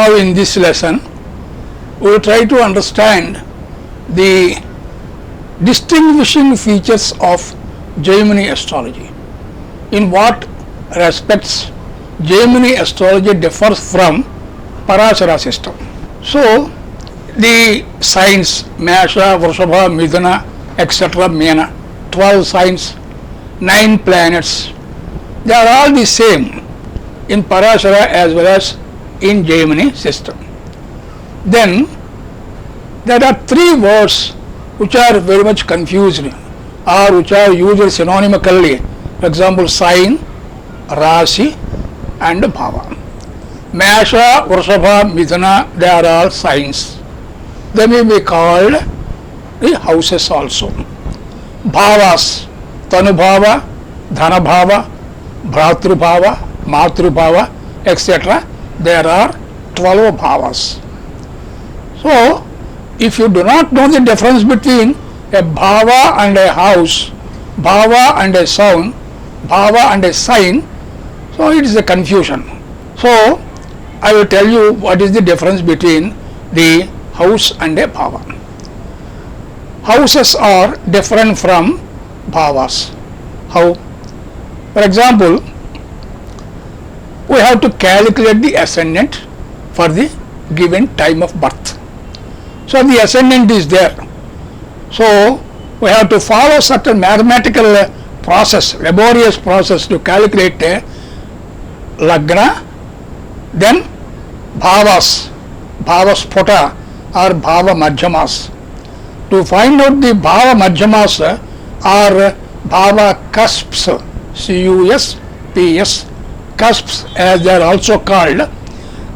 Now in this lesson, we will try to understand the distinguishing features of Jaimini astrology. In what respects Jaimini astrology differs from Parashara system. So, the signs Mesha, Vrushabha, Midhuna, etc. Mena, 12 signs, 9 planets, they are all the same in Parashara as well as in Jaimini system. Then there are 3 words which are very much confused or which are used synonymically. For example, sign, Rasi and Bhava. Mesha, Vrushabha, Midhuna, they are all signs. They may be called the houses also. Bhavas, Tanubhava, Dhanabhava, Bhratrubhava, Matrubhava, etc. There are 12 bhavas. So, if you do not know the difference between a bhava and a house, bhava and a sound, bhava and a sign, so it is a confusion. So, I will tell you what is the difference between the house and a bhava. Houses are different from bhavas. How? For example, we have to calculate the ascendant for the given time of birth. So the ascendant is there. So we have to follow certain mathematical process, laborious process to calculate Lagna, then Bhavas, Bhavaspota or Bhava Madhyamas. To find out the Bhava Madhyamas or Bhava Cusps, C-U-S-P-S, cusps as they are also called,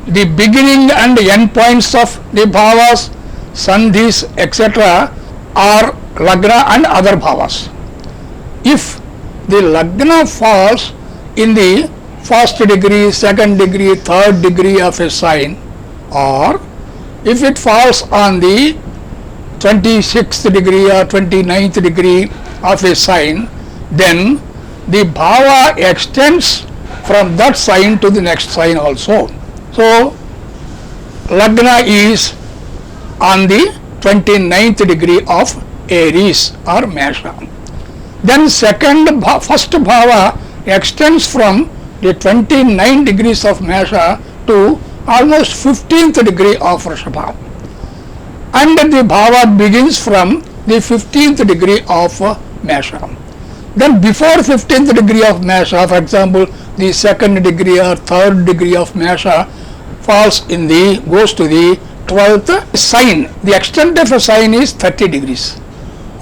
the beginning and end points of the Bhavas, Sandhis, etc. are Lagna and other Bhavas. If the Lagna falls in the first degree, second degree, third degree of a sign, or if it falls on the 26th degree or 29th degree of a sign, then the Bhava extends from that sign to the next sign also. So, Lagna is on the 29th degree of Aries or Mesha. Then first Bhava extends from the 29 degrees of Mesha to almost 15th degree of Vrishabha. And the Bhava begins from the 15th degree of Mesha. Then before 15th degree of Mesha, for example, the second degree or third degree of Mesha goes to the 12th sign. The extent of a sign is 30 degrees.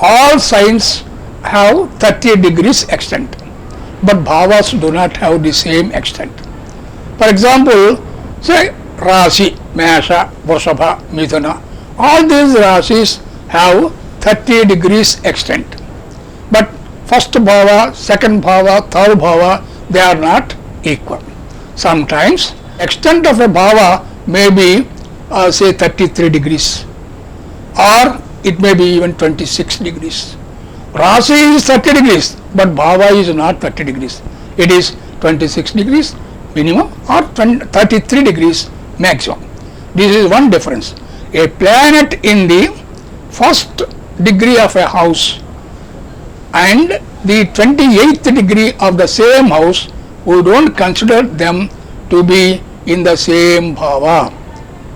All signs have 30 degrees extent, but Bhavas do not have the same extent. For example, say Rasi, Mesha, Vrushabha, Midhuna, all these Rasis have 30 degrees extent, but first Bhava, second Bhava, third Bhava, they are not equal. Sometimes extent of a Bhava may be say 33 degrees or it may be even 26 degrees. Rasi is 30 degrees but Bhava is not 30 degrees. It is 26 degrees minimum or 33 degrees maximum. This is one difference. A planet in the first degree of a house and the 28th degree of the same house, we don't consider them to be in the same Bhava.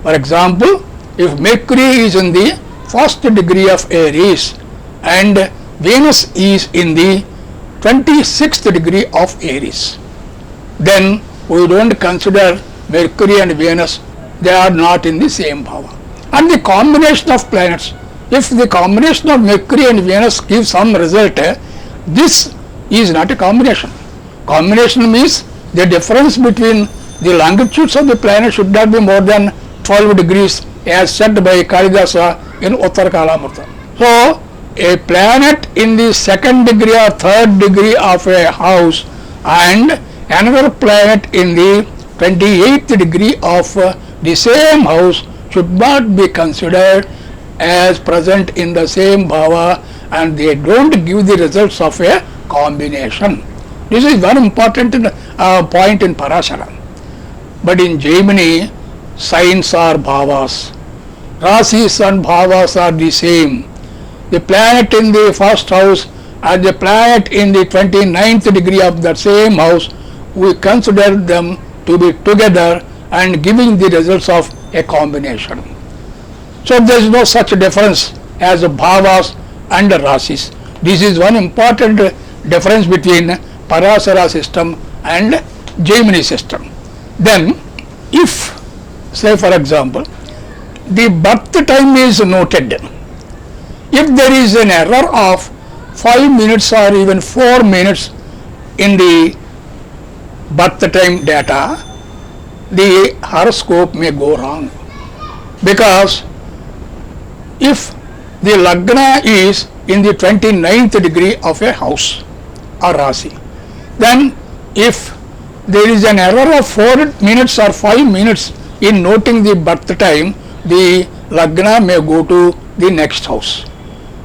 For example, if Mercury is in the first degree of Aries and Venus is in the 26th degree of Aries, then we don't consider Mercury and Venus, they are not in the same Bhava. And the combination of planets, if the combination of Mercury and Venus gives some result, this is not a combination. Combination means the difference between the longitudes of the planet should not be more than 12 degrees as said by Kalidasa in Uttar Kalamurta. So, a planet in the second degree or third degree of a house and another planet in the 28th degree of the same house should not be considered as present in the same Bhava, and they don't give the results of a combination. This is one important point in Parashara. But in Jaimini, signs are bhavas. Rasis and bhavas are the same. The planet in the first house and the planet in the 29th degree of the same house, we consider them to be together and giving the results of a combination. So there is no such difference as bhavas and rasis. This is one important difference between Parashara system and Jaimini system. Then if, say for example, the birth time is noted, if there is an error of 5 minutes or even 4 minutes in the birth time data, the horoscope may go wrong, because if the Lagna is in the 29th degree of a house or Rasi, then if there is an error of 4 minutes or 5 minutes in noting the birth time, the Lagna may go to the next house.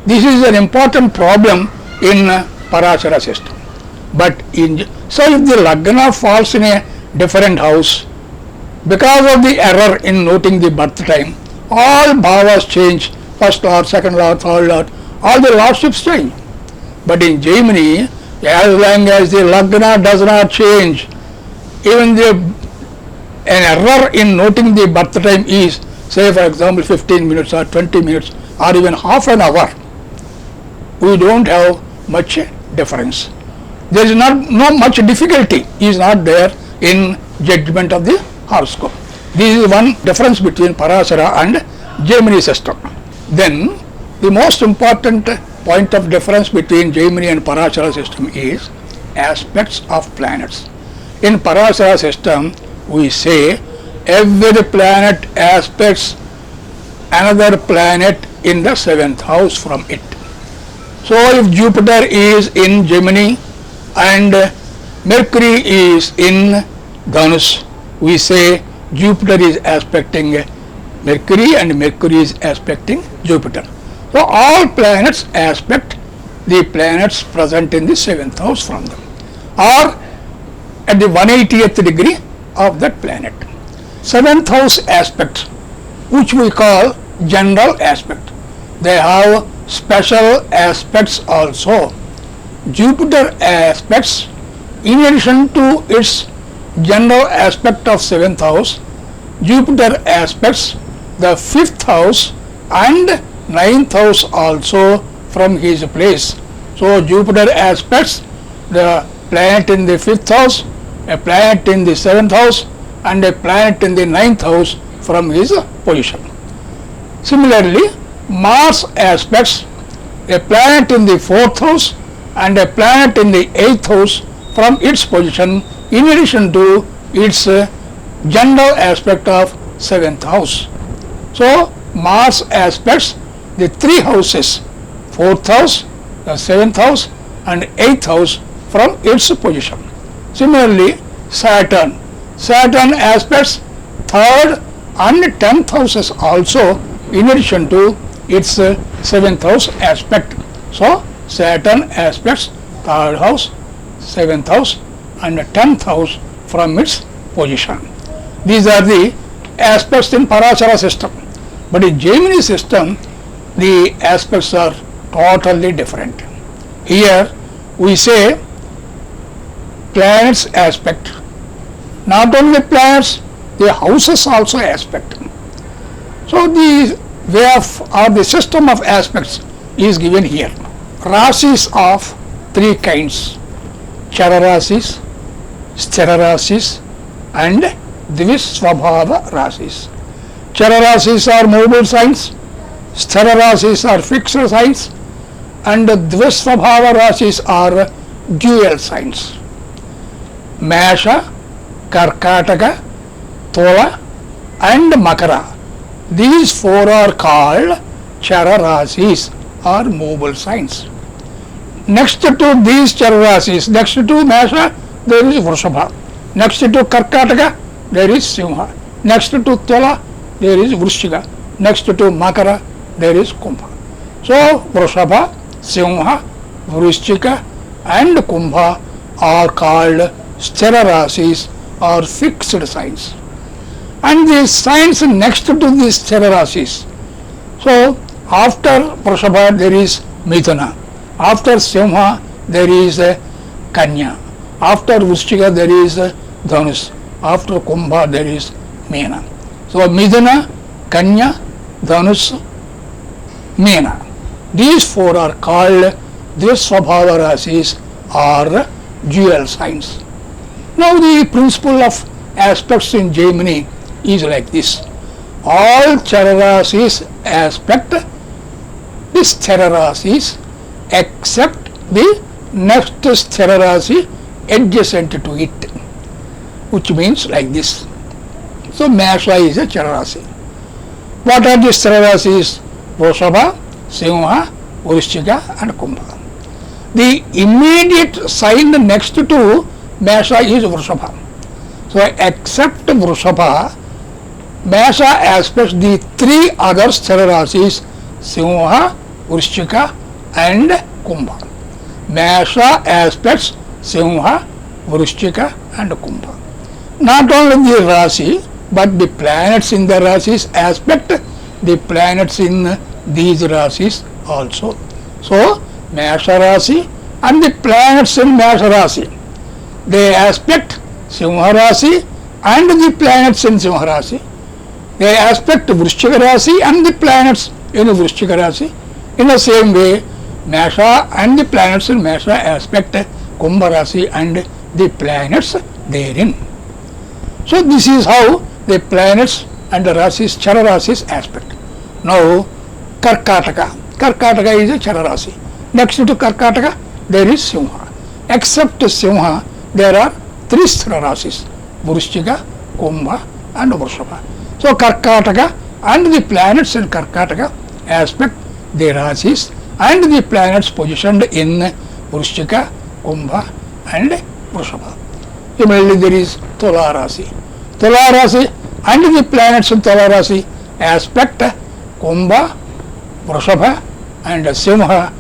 This is an important problem in Parashara system. But so if the Lagna falls in a different house, because of the error in noting the birth time, all bhavas change, first lord, second lord, third lord, all the lordships change. But in Jaimini, as long as the Lagna does not change, even an error in noting the birth time is, say for example 15 minutes or 20 minutes or even half an hour, we don't have much difference. There is not much difficulty is not there in judgment of the horoscope. This is one difference between Parashara and Jaimini system. Then the most important point of difference between Jaimini and Parashara system is aspects of planets. In Parashara system, we say every planet aspects another planet in the 7th house from it. So if Jupiter is in Gemini and Mercury is in Dhanus, we say Jupiter is aspecting Mercury and Mercury is aspecting Jupiter. So all planets aspect the planets present in the 7th house from them, or at the 180th degree of that planet. 7th house aspect, which we call general aspect. They have special aspects also. Jupiter aspects, in addition to its general aspect of 7th house, Jupiter aspects the 5th house and 9th house also from his place. So Jupiter aspects the planet in the 5th house, a planet in the 7th house and a planet in the 9th house from his position. Similarly, Mars aspects a planet in the 4th house and a planet in the 8th house from its position, in addition to its general aspect of 7th house. So Mars aspects the 3 houses, 4th house, the 7th house and 8th house from its position. Similarly, Saturn aspects 3rd and 10th houses also, in addition to its 7th house aspect. So Saturn aspects 3rd house, 7th house and 10th house from its position. These are the aspects in Parashara system. But in Jaimini system, the aspects are totally different. Here we say planets aspect. Not only planets, the houses also aspect. So the way of or the system of aspects is given here. Rasis of 3 kinds: Chara Rasis, Sthira Rasis and Dvisvabhava Rasis. Chara Rasis are movable signs, Sthira Rasis are fixed signs and Dvisvabhava Rasis are dual signs. Mesha, Karkataka, Tola and Makara, these 4 are called Chara Rasis or movable signs. Next to these Chara Rasis, next to Mesha, there is Vrushabha. Next to Karkataka, there is Simha. Next to Tola, there is Vrishchika. Next to Makara, there is Kumbha. So Vrushabha, Simha, Vrishchika and Kumbha are called Sthira Rasis or fixed signs. and the signs next to these Stira Rasis. So after Vrushabha there is Mithuna, after Simha there is Kanya, after Vrishchika there is Dhanus, after Kumbha there is Meena. So Mithuna, Kanya, Dhanus, Meena. These four are called Dvesvabhava Rasis or dual signs. Now the principle of aspects in Jaimini is like this. All Chararasis aspect the Sthararasis except the next Sthararasi adjacent to it, which means like this. So Mesha is a Chararasi. What are the Sthararasis? Vrushabha, Simha, Vrishchika and Kumbha. The immediate sign next to Mesha is Vrushabha. So except Vrushabha, Mesha aspects the three other Stira Rasis, Simha, Vrishchika and Kumbha. Mesha aspects Simha, Vrishchika and Kumbha. Not only the Rasi, but the planets in the Rasis aspect the planets in these Rasis also. So Mesha Rasi and the planets in Mesha Rasi, they aspect Simha Rasi and the planets in Simha Rasi. They aspect Vrishchika Rasi and the planets in Vrishchika Rasi. In the same way, Mesha and the planets in Mesha aspect Kumbha Rasi and the planets therein. So this is how the planets and the Rasis, Chara Rasis aspect. Now Karkataka. Karkataka is a Chara Rasi. Next to Karkataka there is Simha. Except Simha there are three Sthira Rasis, Vrishchika, Kumbha and Vrushabha. So Karkataka and the planets in Karkataka aspect the Rasis and the planets positioned in Vrishchika, Kumbha and Vrushabha. Similarly there is Tula Rasi. Tula Rasi and the planets in Tula Rasi aspect Kumbha, Vrushabha and Simha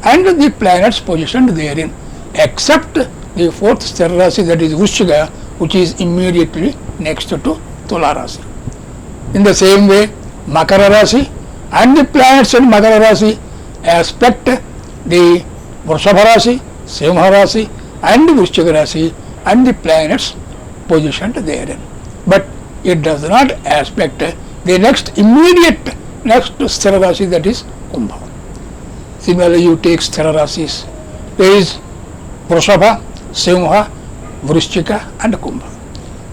and the planets positioned therein, except the fourth Sthira Rasi, that is Vrishchika, which is immediately next to Tula Rasi. In the same way, Makara Rasi and the planets in Makara Rasi aspect the Vrushabha Rasi, Simha Rasi and Vrishchika Rasi and the planets positioned therein. But it does not aspect the next immediate next Sthira Rasi, that is Kumbha. Similarly, you take Sthira Rasis. There is Vrushabha, Simha, Vrishchika and Kumbha.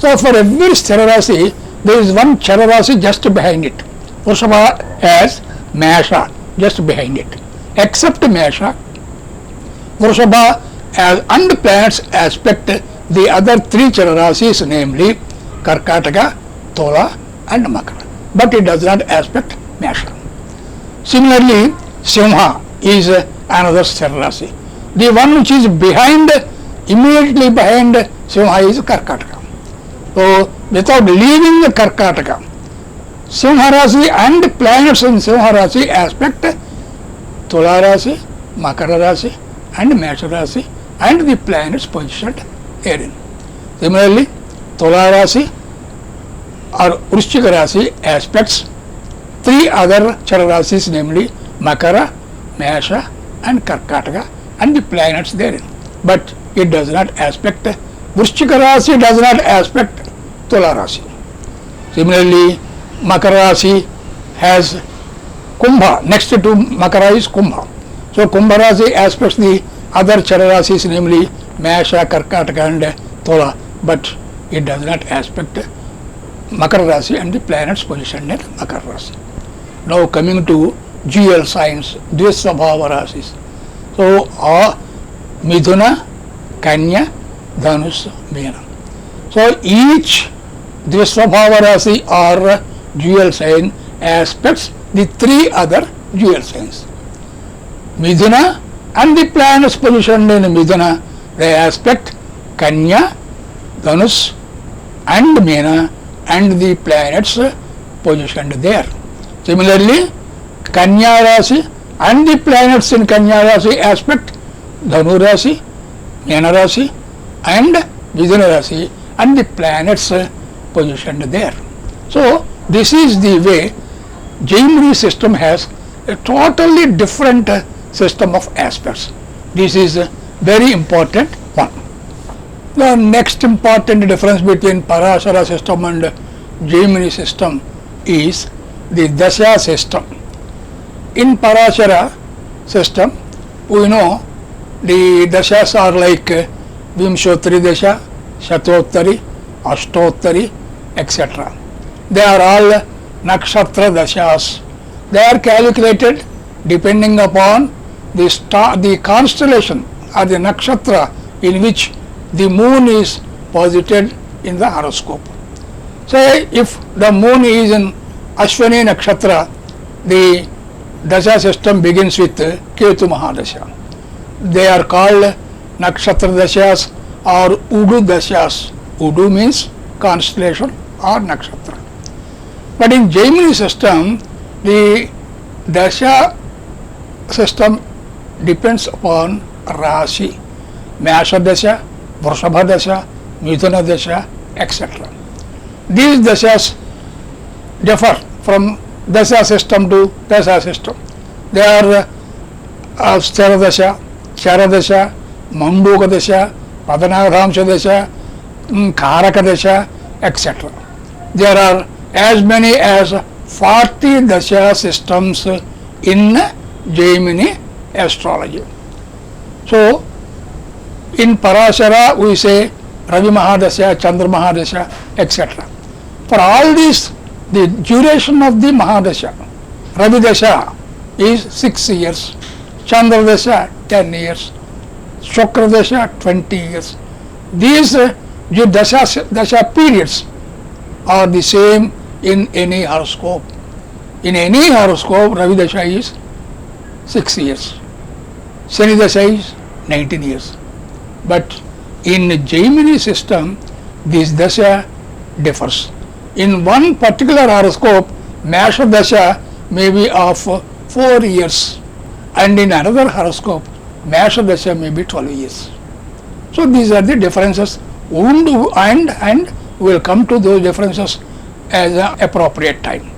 So for every Sthira Rasi, there is one Chara Rasi just behind it. Vrushabha has Mesha just behind it. Except Mesha, Vrushabha and planets aspect the other three Chara Rasis, namely Karkataka, Tola and Makara. But it does not aspect Mesha. Similarly, Simha is another Sthira Rasi. The one which is behind, immediately behind Simha is Karkataka. So without leaving the Karkataka, Simha Rasi and planets in Simha Rasi aspect Tula Rasi, Makara Rasi and Mesha Rasi and the planets positioned therein. Similarly, Tula Rasi or Vrishchika Rasi aspects three other Chara Rasis, namely Makara, Mesha and Karkataka and the planets therein. But it does not aspect Vrishchika Rasi, does not aspect Tula Rasi. Similarly, Makara Rasi has Kumbha. Next to Makara is Kumbha. So Kumbha Rasi aspects the other Chara Rasis, namely Mesha, Karkataka and Tola, but it does not aspect Makara Rasi and the planets positioned in Makara Rasi. Now coming to dual signs, Dvesvabhava Rasis. So Mithuna, Kanya, Dhanus, Meena. So each Dvesvabhava Rasi or dual sign aspects the three other dual signs. Mithuna and the planets positioned in Mithuna, they aspect Kanya, Dhanus and Meena and the planets positioned there. Similarly, Kanya Rasi and the planets in Kanya Rasi aspect Dhanu Rasi, Meena Rasi and Mithuna Rasi and the planets positioned there. So this is the way Jaimini system has a totally different system of aspects. This is a very important one. The next important difference between Parashara system and Jaimini system is the Dasha system. In Parashara system, we know the Dashas are like Vimshottari Dasha, Shatottari, Ashtottari, etc. They are all Nakshatra Dashas. They are calculated depending upon the star, the constellation or the nakshatra in which the moon is posited in the horoscope. Say if the moon is in Ashwini nakshatra, the dasha system begins with Ketu Mahadasha. They are called nakshatra dashas or Udu dashas. Udu means constellation or nakshatra. But in Jaimini system, the dasha system depends upon Rashi, Mesha Dasha, Vrishabha Dasha, Mithuna Dasha, etc. These dashas differ from dasha system to dasha system. They are Sthira Dasha, Chara Dasha, Manduka Dasha, Padanadhamsha Dasha, Karaka Dasha, etc. There are as many as 40 dasha systems in Jaimini astrology. So in Parashara we say Ravi Mahadasya, Chandra Mahadasya, etc. For all these, the duration of the Mahadasha, Ravi Dasha is 6 years, Chandra Dasha 10 years, Shukra Dasha 20 years. These dasha periods are the same in any horoscope. In any horoscope, Ravi Dasha is 6 years, Shani Dasha is 19 years. But in Jaimini system, this Dasha differs. In one particular horoscope, Mesha Dasha may be of 4 years, and in another horoscope, Mesha Dasha may be 12 years. So these are the differences, and we will come to those differences as an appropriate time.